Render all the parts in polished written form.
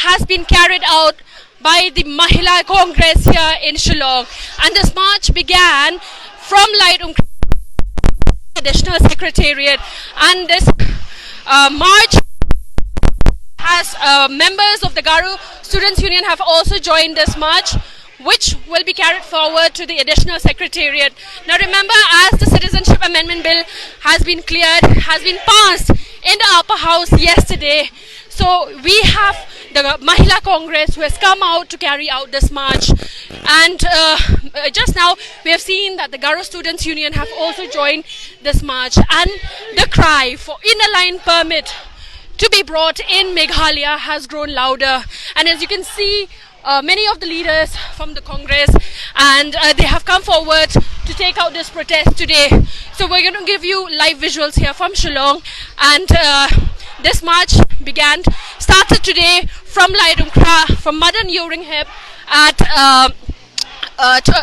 has been carried out by the Mahila Congress here in Shillong. And this march began from Lightum Additional Secretariat, and this march has members of the Garo Students' Union have also joined this march, which will be carried forward to the Additional Secretariat. Now remember, as the Citizenship Amendment Bill has been passed in the upper house yesterday, so we have the Mahila Congress who has come out to carry out this march. And just now we have seen that the Garo Students' Union have also joined this march, and the cry for inner line permit to be brought in Meghalaya has grown louder. And as you can see, many of the leaders from the Congress, and they have come forward to take out this protest today. So we're going to give you live visuals here from Shillong, and this march started today from Laidumkra, from Madan Yoringheb at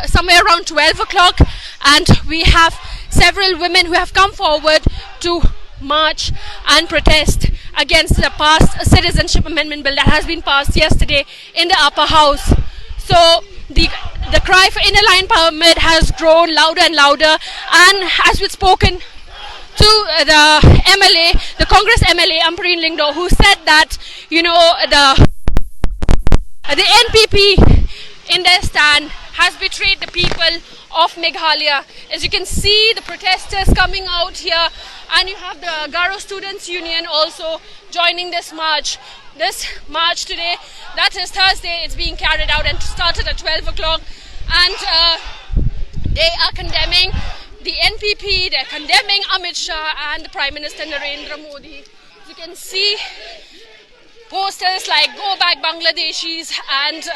somewhere around 12 o'clock, and we have several women who have come forward to march and protest against the passed Citizenship Amendment Bill that has been passed yesterday in the upper house. So the cry for inner line permit has grown louder and louder, and as we've spoken to the MLA, the Congress MLA Ampareen Lingdo, who said that, you know, the NPP in their stand has betrayed the people of Meghalaya. As you can see, the protesters coming out here, and you have the Garo Students' Union also joining this march. This march today, that is Thursday, it's being carried out and started at 12 o'clock. And they are condemning the NPP, they're condemning Amit Shah and the Prime Minister Narendra Modi. As you can see, posters like "Go Back Bangladeshis," and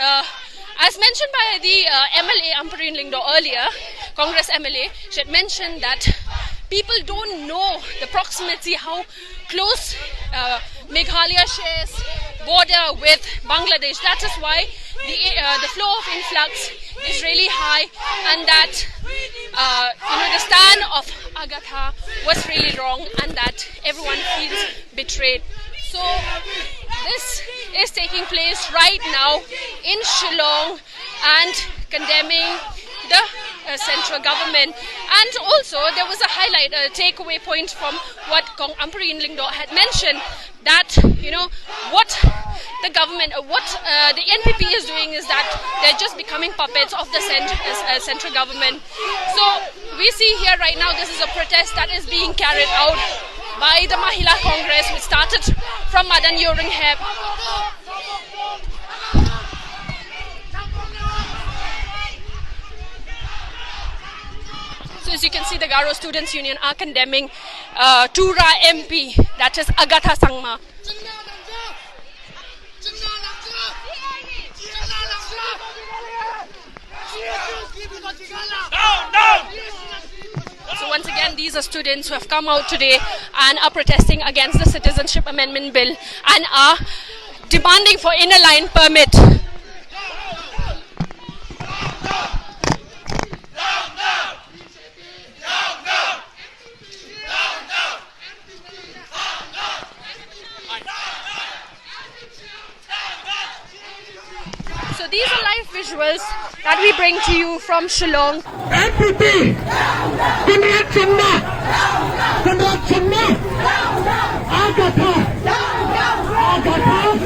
as mentioned by the MLA Ampareen Lingdo earlier, Congress MLA, she had mentioned that people don't know the proximity, how close Meghalaya shares border with Bangladesh. That is why the flow of influx is really high, and that the stand of Agatha was really wrong, and that everyone feels betrayed. So this is taking place right now in Shillong, and condemning the central government. And also there was a highlight, a takeaway point from what Ampareen Lingdo had mentioned, that what the government, what the NPP is doing is that they're just becoming puppets of the central government. So we see here right now, this is a protest that is being carried out by the Mahila Congress, which started from Madan Yoringheb. So as you can see, the Garo Students' Union are condemning Tura MP, that is Agatha Sangma. So once again, these are students who have come out today and are protesting against the Citizenship Amendment Bill and are demanding for inner line permit. So these are live visuals that we bring to you from Shillong. NPP, Conrad Chinna, Agatha, Down, down, down, down,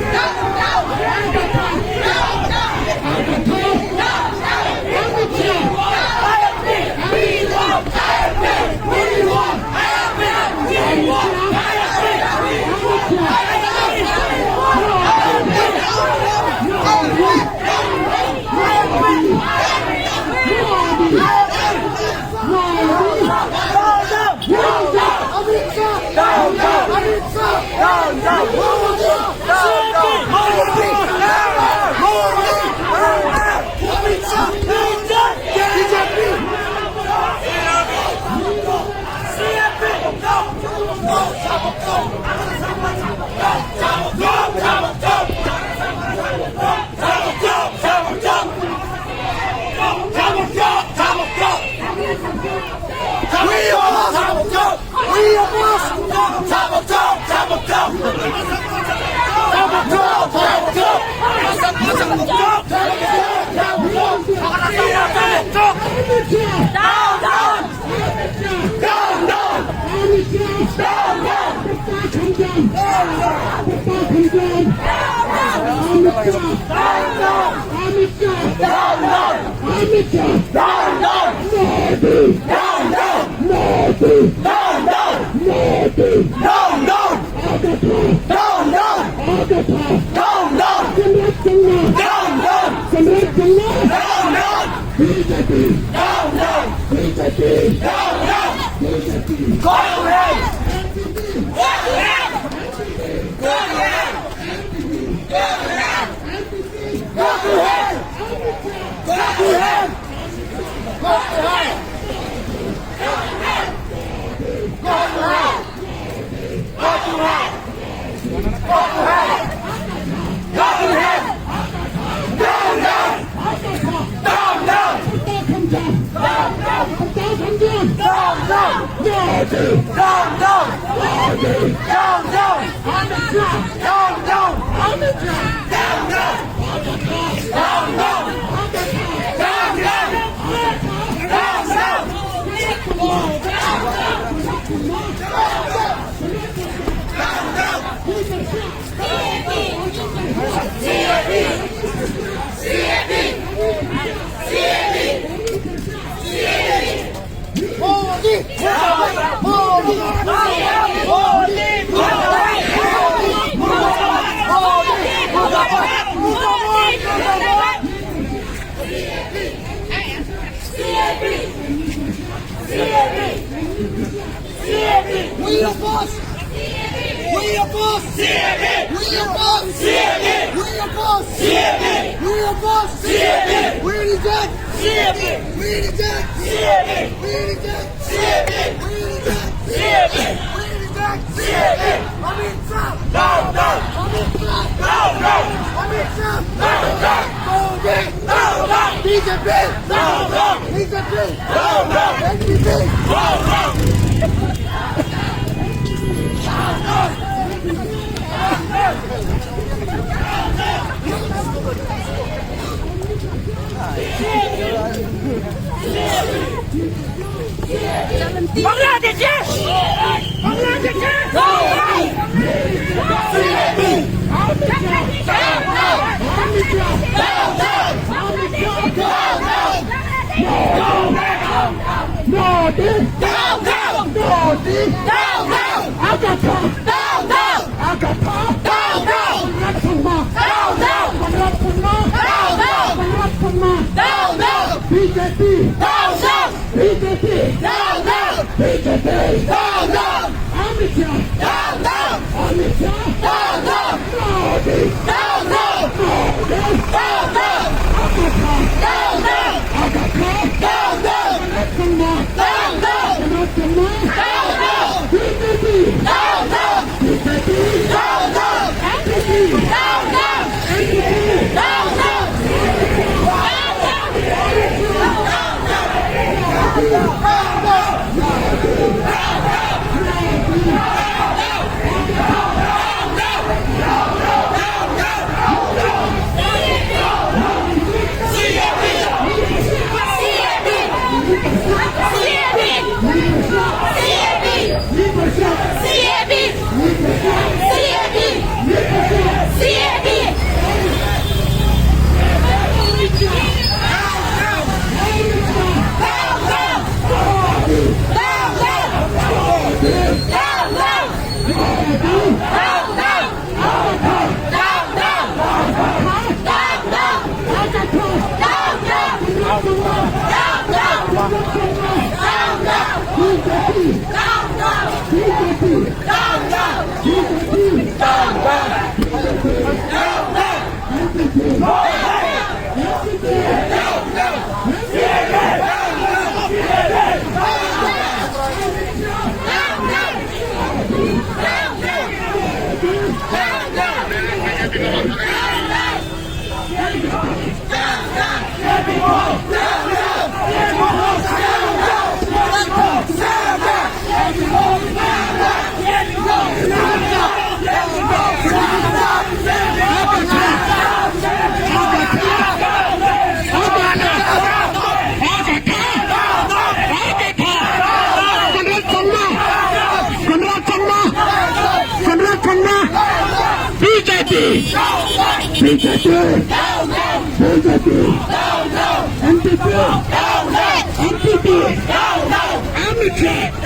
down, down, down, down, We oppose! We oppose! We oppose! We oppose! We oppose! We reject! We reject! We reject! We reject! Amit Shah! Down, down! Amit Shah! Down, down! Amit Shah! Down, down! Modi! Down, down! BJP! Down, down! BJP! Down, down! NDP! Down, down! Bangladesh! BJP! Down, down! BJP! Down, down! BJP! Down, down! Amit Shah! Down, down! Amit Shah! Down, down! Modi! Down, down! Modi! Down, down! Down, down! Down, down! Down, down! Down, down! BJP! Down, down! BJP! Down, down! NDP! Down, down! NDP! Down, down! BJP, BJP, MPP, MPP, Amity,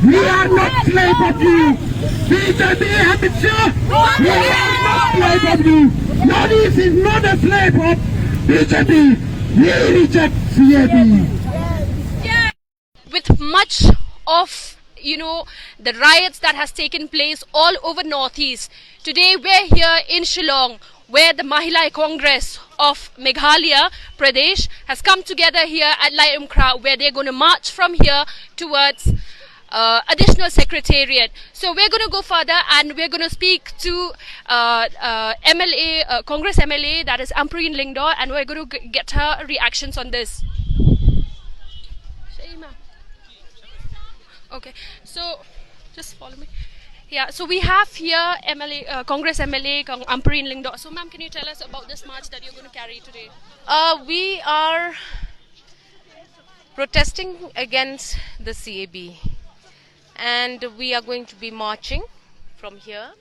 we are not slave of you. BJP, Amit Shah, we are not slave of you. Northeast is not a slave of BJP. We reject CAB. With much of the riots that has taken place all over Northeast, today we're here in Shillong, where the Mahila Congress of Meghalaya Pradesh has come together here at Lai Umkra, where they're going to march from here towards additional secretariat. So we're going to go further and we're going to speak to MLA, Congress MLA, that is Ampreen Lingdor, and we're going to get her reactions on this. Okay, so just follow me. Yeah, so we have here MLA, Congress MLA Ampreen Lingdor. So ma'am, can you tell us about this march that you're going to carry today? We are protesting against the CAB, and we are going to be marching from here,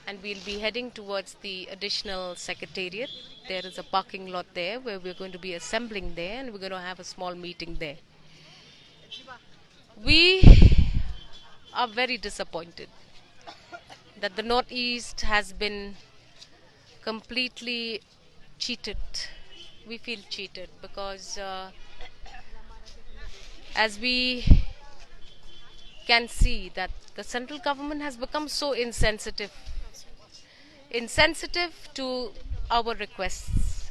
and we'll be heading towards the additional secretariat. There is a parking lot there where we're going to be assembling there, and we're going to have a small meeting there. We are very disappointed that the Northeast has been completely cheated. We feel cheated because as we can see that the central government has become so insensitive to our requests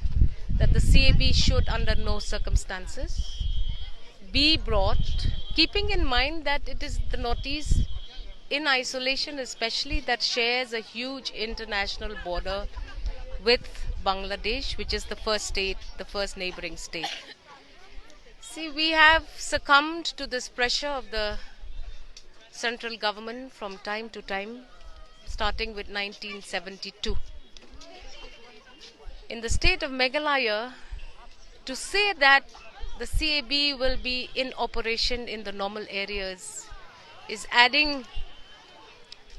that the CAB should under no circumstances be brought, keeping in mind that it is the Northeast in isolation, especially, that shares a huge international border with Bangladesh, which is the first state, the first neighboring state. See, we have succumbed to this pressure of the central government from time to time, starting with 1972. In the state of Meghalaya, to say that the CAB will be in operation in the normal areas is adding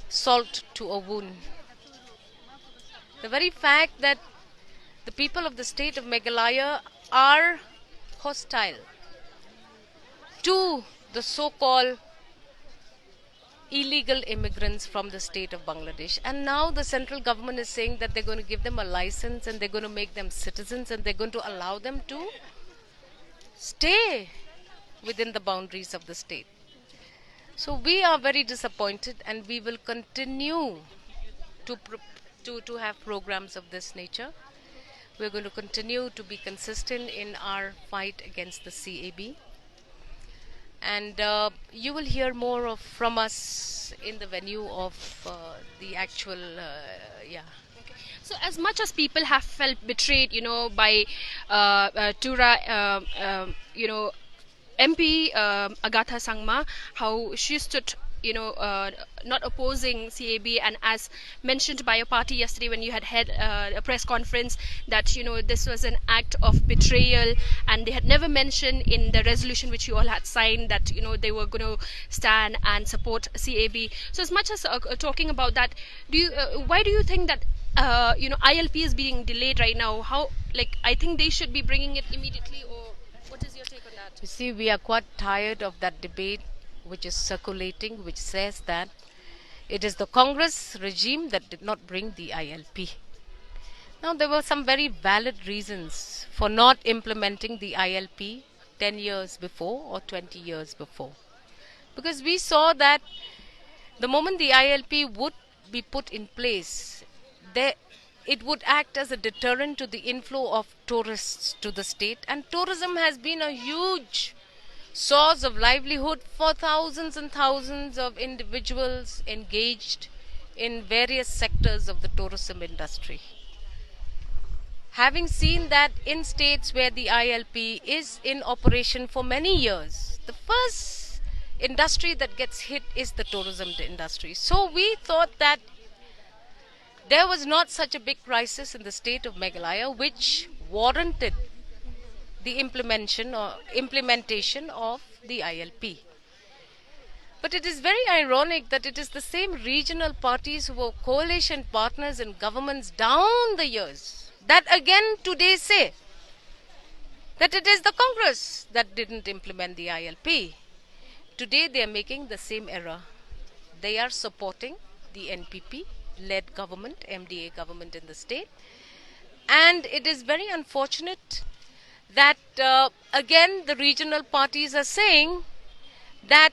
salt to a wound. The very fact that the people of the state of Meghalaya are hostile to the so-called illegal immigrants from the state of Bangladesh. And now the central government is saying that they're going to give them a license and they're going to make them citizens and they're going to allow them to stay within the boundaries of the state. So we are very disappointed and we will continue to have programs of this nature. We're going to continue to be consistent in our fight against the CAB. And you will hear more from us in the venue of the actual, So as much as people have felt betrayed, by Tura, MP Agatha Sangma, how she stood, not opposing CAB, and as mentioned by your party yesterday when you had a press conference that, this was an act of betrayal, and they had never mentioned in the resolution which you all had signed that, they were going to stand and support CAB. So as much as talking about that, why do you think that ILP is being delayed right now? I think they should be bringing it immediately, or what is your take on that? you see, we are quite tired of that debate which is circulating, which says that it is the Congress regime that did not bring the ILP. Now, there were some very valid reasons for not implementing the ILP 10 years before or 20 years before. Because we saw that the moment the ILP would be put in place, it would act as a deterrent to the inflow of tourists to the state. And tourism has been a huge source of livelihood for thousands and thousands of individuals engaged in various sectors of the tourism industry. Having seen that in states where the ILP is in operation for many years, the first industry that gets hit is the tourism industry. So we thought that there was not such a big crisis in the state of Meghalaya which warranted the implementation of the ILP. But it is very ironic that it is the same regional parties who were coalition partners in governments down the years that again today say that it is the Congress that didn't implement the ILP. Today they are making the same error. They are supporting the NPP-led government, MDA government in the state. And it is very unfortunate that again the regional parties are saying that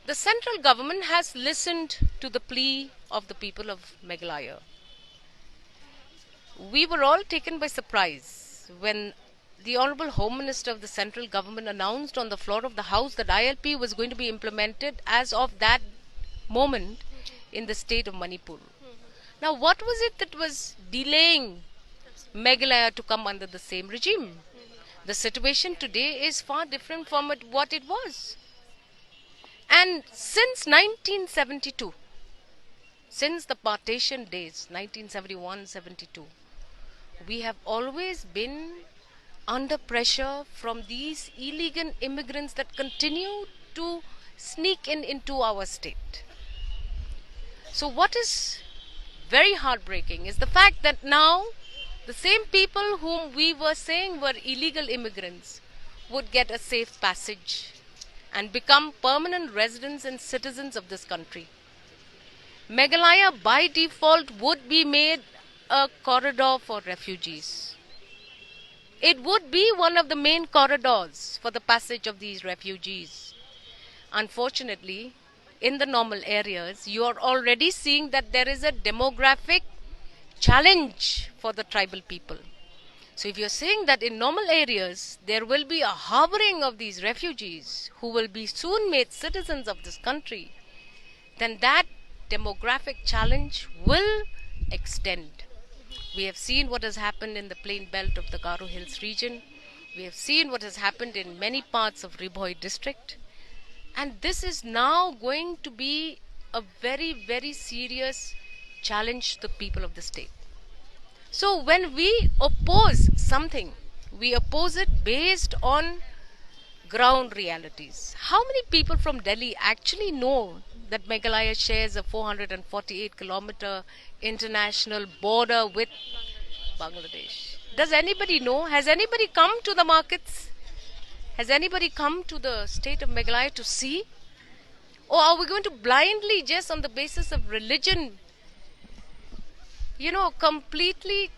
the central government has listened to the plea of the people of Meghalaya. We were all taken by surprise when the Honorable Home Minister of the central government announced on the floor of the House that ILP was going to be implemented as of that moment in the state of Manipur. Now, what was it that was delaying Meghalaya to come under the same regime? The situation today is far different from what it was. And since 1972, since the partition days, 1971-72, we have always been under pressure from these illegal immigrants that continue to sneak into our state. So what is very heartbreaking is the fact that now the same people whom we were saying were illegal immigrants would get a safe passage and become permanent residents and citizens of this country. Meghalaya by default would be made a corridor for refugees. It would be one of the main corridors for the passage of these refugees. Unfortunately, in the normal areas, you are already seeing that there is a demographic challenge for the tribal people. So if you're saying that in normal areas, there will be a harboring of these refugees who will be soon made citizens of this country, then that demographic challenge will extend. We have seen what has happened in the plain belt of the Garo Hills region. We have seen what has happened in many parts of Ribhoi district. And this is now going to be a very, very serious challenge to the people of the state. So when we oppose something, we oppose it based on ground realities. How many people from Delhi actually know that Meghalaya shares a 448-kilometer international border with Bangladesh? Does anybody know? Has anybody come to the markets? Has anybody come to the state of Meghalaya to see? Or are we going to blindly, just on the basis of religion, completely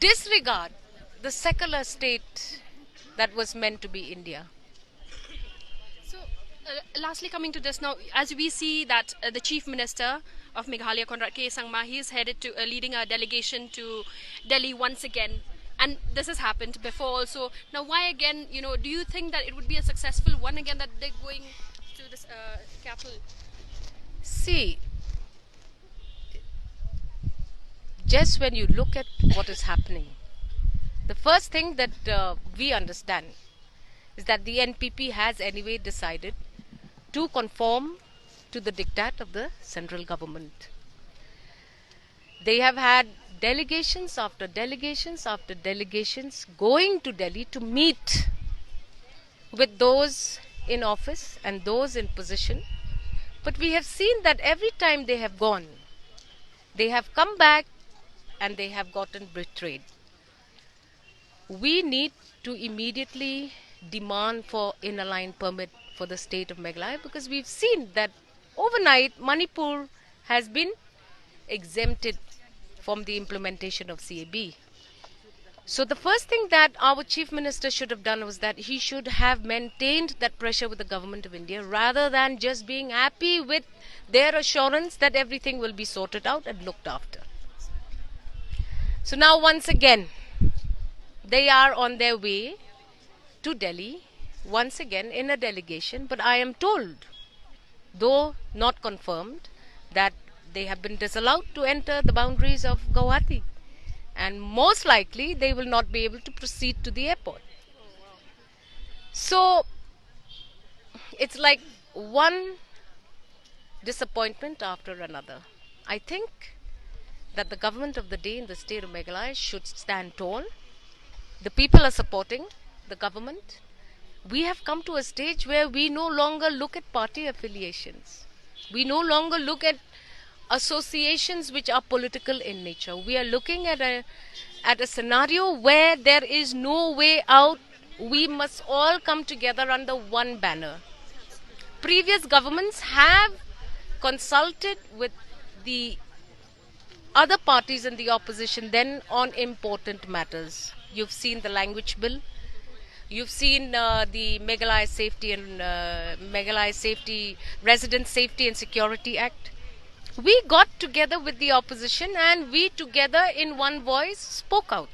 disregard the secular state that was meant to be India? So, lastly, coming to this now, as we see that the Chief Minister of Meghalaya, Conrad K. Sangma, he is headed to leading a delegation to Delhi once again. And this has happened before also. Now, why again? Do you think that it would be a successful one again that they're going to this capital? See, just when you look at what is happening, the first thing that we understand is that the NPP has anyway decided to conform to the diktat of the central government. They have had delegations after delegations after delegations going to Delhi to meet with those in office and those in position. But we have seen that every time they have gone, they have come back and they have gotten betrayed. We need to immediately demand for inner line permit for the state of Meghalaya, because we've seen that overnight Manipur has been exempted from the implementation of CAB. So the first thing that our Chief Minister should have done was that he should have maintained that pressure with the government of India, rather than just being happy with their assurance that everything will be sorted out and looked after. So now once again, they are on their way to Delhi, once again in a delegation, but I am told, though not confirmed, that they have been disallowed to enter the boundaries of Guwahati, and most likely they will not be able to proceed to the airport. So it's like one disappointment after another. I think that the government of the day in the state of Meghalaya should stand tall. The people are supporting the government. We have come to a stage where we no longer look at party affiliations. We no longer look at associations which are political in nature. We are looking at a scenario where there is no way out. We must all come together under one banner. Previous governments have consulted with the other parties in the opposition then on important matters. You've seen the language bill. You've seen the Meghalaya Safety, Resident Safety and Security Act. We got together with the opposition and we together in one voice spoke out.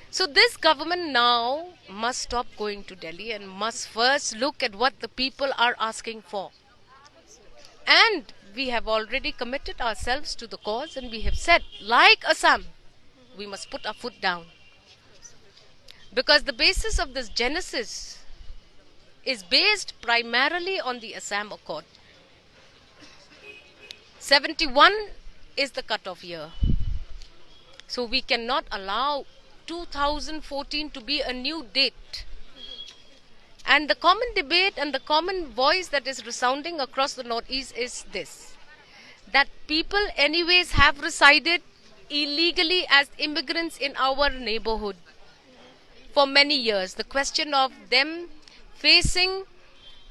So this government now must stop going to Delhi and must first look at what the people are asking for. And we have already committed ourselves to the cause, and we have said, like Assam, we must put our foot down. Because the basis of this genesis is based primarily on the Assam Accord. 71 is the cutoff year. So we cannot allow 2014 to be a new date. And the common debate and the common voice that is resounding across the Northeast is this: that people anyways have resided illegally as immigrants in our neighborhood for many years. The question of them facing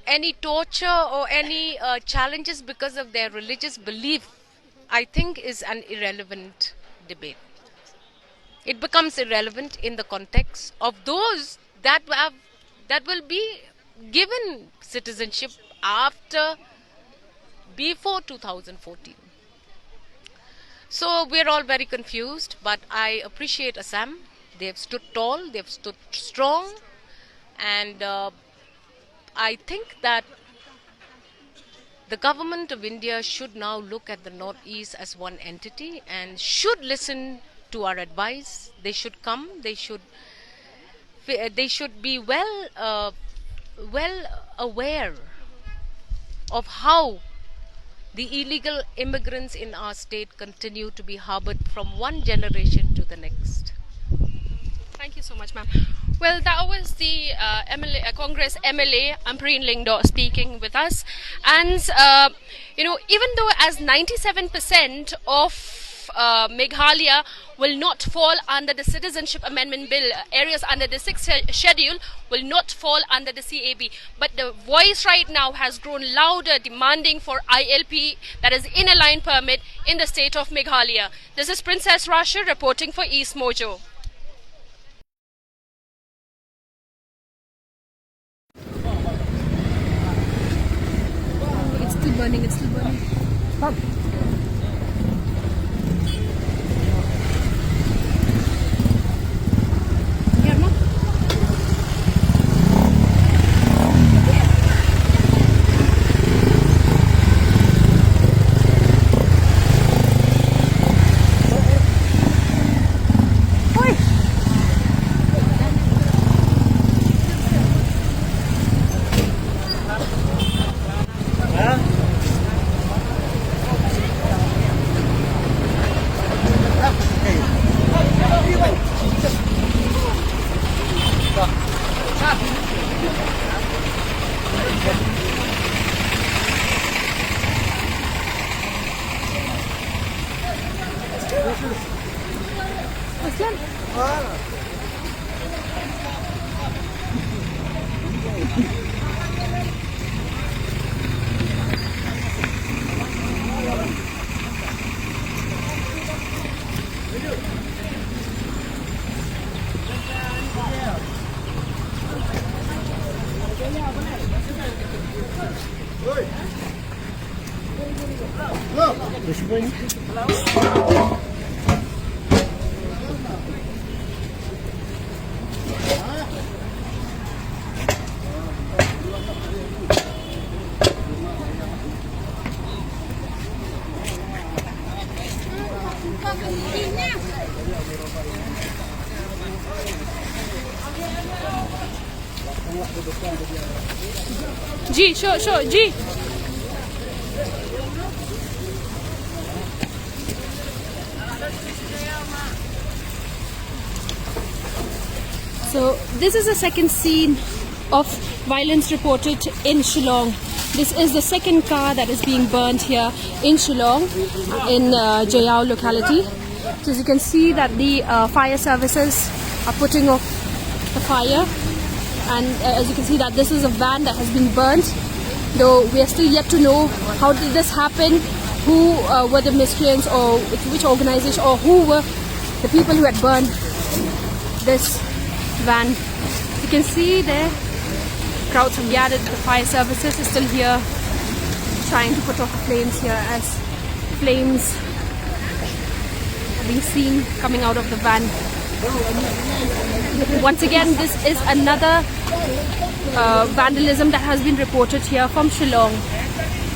any torture or any challenges because of their religious belief, I think, is an irrelevant debate. It becomes irrelevant in the context of those that will be given citizenship before 2014. So we're all very confused, but I appreciate Assam. They have stood tall, they have stood strong, and I think that the government of India should now look at the Northeast as one entity and should listen to our advice. They should come, they should be well aware of how the illegal immigrants in our state continue to be harbored from one generation to the next. Thank you so much, ma'am. Well, that was the Congress MLA Ampreen Lingdo speaking with us. And, even though as 97% of Meghalaya will not fall under the Citizenship Amendment Bill, areas under the 6th schedule will not fall under the CAB. But the voice right now has grown louder, demanding for ILP, that is Inner Line Permit, in the state of Meghalaya. This is Princess Rasha reporting for East Mojo. It's still burning, it's still burning. Here, no? Ji, show, Ji. So this is the second scene of violence reported in Shillong. This is the second car that is being burnt here in Shillong, in Jayao locality. So as you can see that the fire services are putting off the fire, and as you can see that this is a van that has been burnt, though we are still yet to know how did this happen, who were the miscreants, or which organization, or who were the people who had burned this van. You can see there crowds have gathered. The fire services is still here trying to put off the flames here, as flames are being seen coming out of the van. Once again, this is another vandalism that has been reported here from Shillong.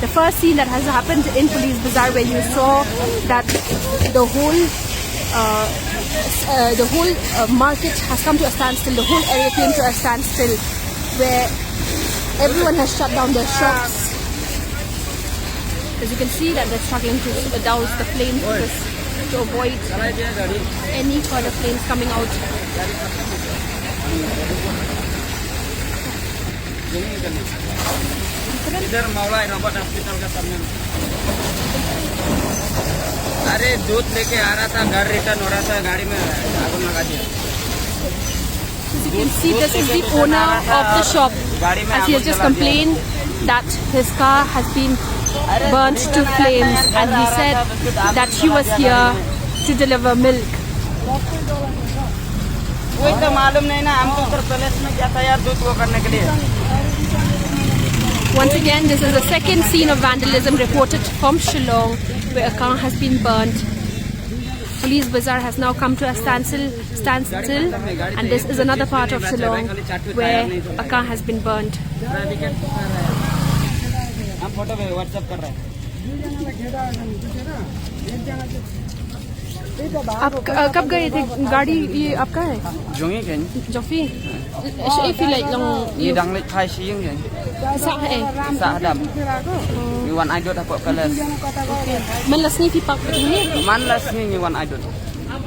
The first scene that has happened in Police Bazaar, where you saw that the whole market has come to a standstill, the whole area came to a standstill, where everyone has shut down their shops. As you can see that they're struggling to douse the flames to avoid any further flames coming out. इधर मौला Allahabad hospital का सामने अरे दूध लेके आ रहा था, घर रिटर्न हो रहा था, गाड़ी में आग लगा दिया. As you can see, this is the owner of the shop, as he has just complained that his car has been burnt to flames, and he said that he was here to deliver milk. कोई तो मालूम नहीं ना, हम तो उत्तर प्रदेश में गया था यार दूध वो करने के लिए. Once again, this is the second scene of vandalism reported from Shillong, where a car has been burnt. Police Bazaar has now come to a standstill, and this is another part of Shillong where a car has been burnt. हम photo पे WhatsApp कर रहे हैं. आप कब गए थे? गाड़ी ये आपका है? जोंगी क्या? Jofi? If you like long, ये डांगले खाई सींग क्या? sah eh? Sah dam. Iwan idol apa kelas? Malas ni pipak ni. Man las ni iwan idol.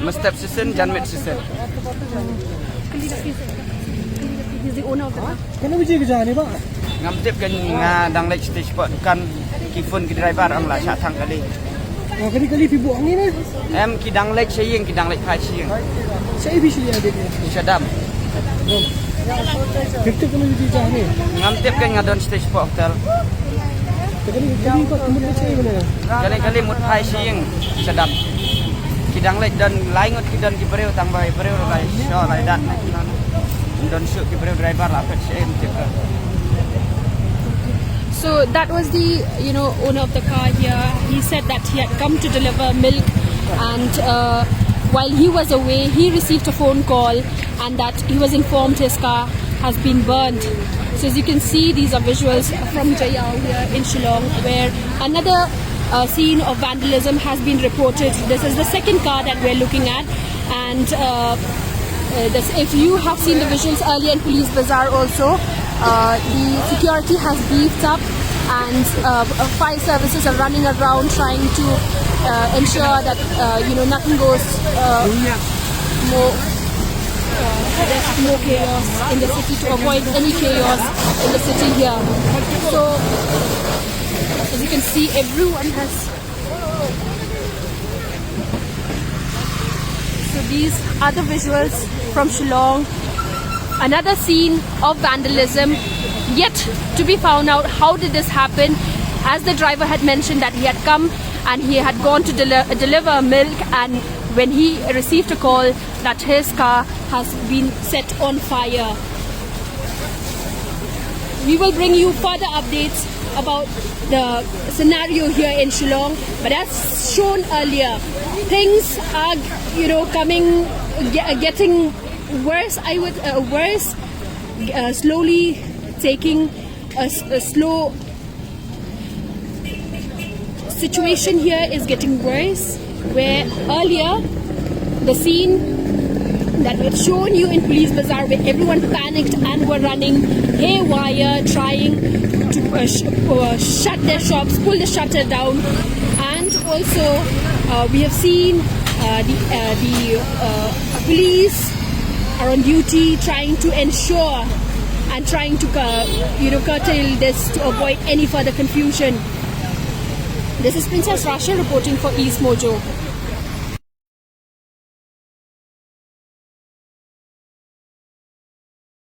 Mestap season, janmet season. He's the owner of the car. Kenapa je kerja ni, Pak? Ngamtip kan dang lek stage pot kan kifun ki driver ang la sa thang kali. Kali-kali pergi buang ni lah. Em ki dang lek saying ki dang lek phai saying. Saya bisa lihat dia. Sadam. Kita kena pergi kerja ni. Ngamtip kan ngadon stage pot hotel. Kali-kali Pak kemudian saya mana? Kali-kali mut phai saying sadam. Ki dang lek dan laingot ki dan ki breu tang bai breu lai so lai dat na ki don shoot ki breu driver la pet saying tika. So that was the owner of the car here. He said that he had come to deliver milk, and while he was away, he received a phone call, and that he was informed his car has been burned. So as you can see, these are visuals from Jayao here in Shillong, where another scene of vandalism has been reported. This is the second car that we're looking at, and if you have seen the visuals earlier in Police Bazaar also, the security has beefed up, and fire services are running around trying to ensure that nothing goes more. There's more chaos in the city, to avoid any chaos in the city here. So as you can see, everyone has. So these are the visuals from Shillong. Another scene of vandalism, yet to be found out how did this happen, as the driver had mentioned that he had come and he had gone to deliver milk, and when he received a call that his car has been set on fire. We will bring you further updates about the scenario here in Shillong, but as shown earlier, things are getting worse. I would worse, slowly taking a slow. Situation here is getting worse, where earlier the scene that we've shown you in Police Bazaar, where everyone panicked and were running haywire, trying to shut their shops, pull the shutter down, and also we have seen the police are on duty trying to ensure and trying to curtail this to avoid any further confusion. This is Princess Rasha reporting for East Mojo.